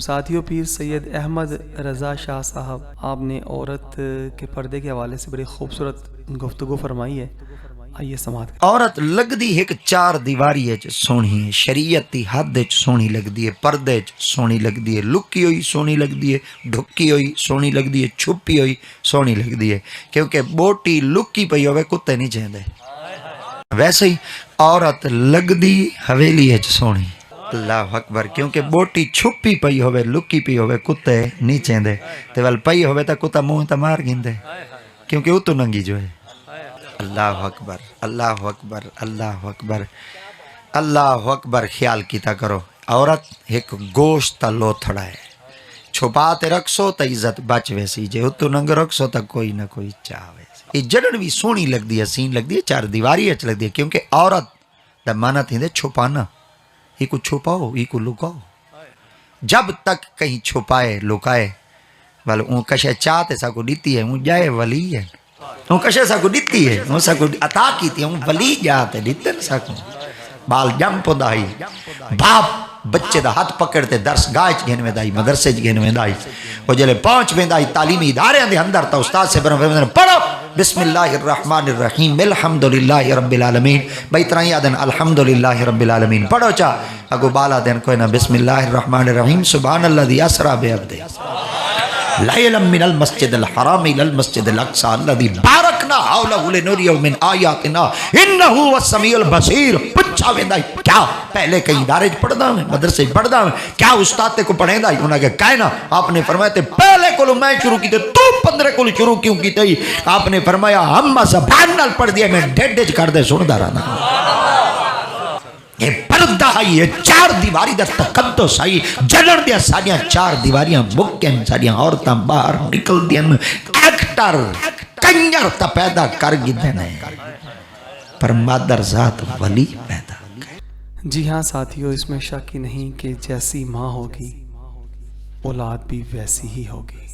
ساتھیوں، پیر سید احمد رضا شاہ صاحب آپ نے عورت کے پردے کے حوالے سے بڑی خوبصورت گفتگو فرمائی ہے، آئیے سماعت کریں۔ عورت لگدی ایک چار دیواری سونی ہے، شریعت دی حد سونی لگدی ہے، پردے سونی لگدی ہے، لکی ہوئی سونی لگدی ہے، ڈھکی ہوئی سونی لگدی ہے، چھپی ہوئی سونی لگدی ہے، کیونکہ بوٹی لکی پئی ہوئے کتے نہیں چاہتے۔ ویسے ہی عورت لگدی حویلی ہے سونی، اللہ اکبر، کیونکہ بوٹی چھپی پئی ہوئے لکی پئی ہوئے کتے نہیں چاہتے، تے ول پئی ہوئے تا کتا منہ تا مار گیندے، کیونکہ وہ تو ننگی جو ہے۔ اللہ اکبر، اللہ اکبر، اللہ اکبر، اللہ اکبر۔ خیال کیتا کرو، عورت ایک گوشت تا لوتھڑا ہے، چھپا تے رکھسو تا عزت بچ ویسی، جے اتو ننگ رکھسو تا کوئی نہ کوئی چاہ ویسی۔ یہ جڑن بھی سونی لگ دی ہے، سین لگ دی ہے، چار دیواری اچ لگ دی ہے، کیونکہ عورت دا مانا تھی دے چھپانا، یہ کو چھپاؤ، یہ کو لکاؤ۔ جب تک کہیں چھپائے لکائے، والا اون کشے چاہتے سا کو دیتی ہے، اون جائے ولی ہے، اون کشے سا کو دیتی ہے، اون سا کو عطا کی تھی، اون ولی جاتے دیتن سا کو بال جم پندائی، باپ بچے دا ہاتھ پکڑتے درس گاہ گھن میں دائی، مدرسے گھن میں دائی، وہ جلے پہنچ میں دائی تعلیمی ادارے اندے اندر تا استاد سے برن پڑھو بسم اللہ الرحمن الرحیم الحمدللہ رب العالمین، بیترائیں آدن الحمدللہ رب العالمین پڑھو چاہ اگو بالا دین کوئی نا بسم اللہ الرحمن الرحیم سبحان اللہ دی اسرا بے عبدے لیلا من المسجد الحرام الى المسجد الاقصى الذي باركنا حوله لنريه من آیاتنا انه هو السمیع البصیر۔ پوچھا ویندا کیا پہلے کہیں ادارے پڑھدا میں مدرسے پڑھدا میں کیا استاد تے کو پڑھیندا انہاں کہ کہنا، آپ نے فرمایا تے پہلے کو میں شروع کیتے تو 15 کو شروع کیوں کیتے، آپ نے فرمایا ہم زبان نال پڑھ دیا میں ڈیڈ ڈیڈ کر دے سندا رہنا۔ یہ پردہ آئی، یہ چار دیواری دا تقدس آئی، جنر دیا ساریاں چار دیواریاں مکین، ساریاں عورتاں باہر نکل دیا، ایکٹر کنجر تا پیدا کر گی دینے پر مادر ذات ولی پیدا کر۔ جی ہاں ساتھیوں، اس میں شک ہی نہیں کہ جیسی ماں ہوگی اولاد بھی ویسی ہی ہوگی۔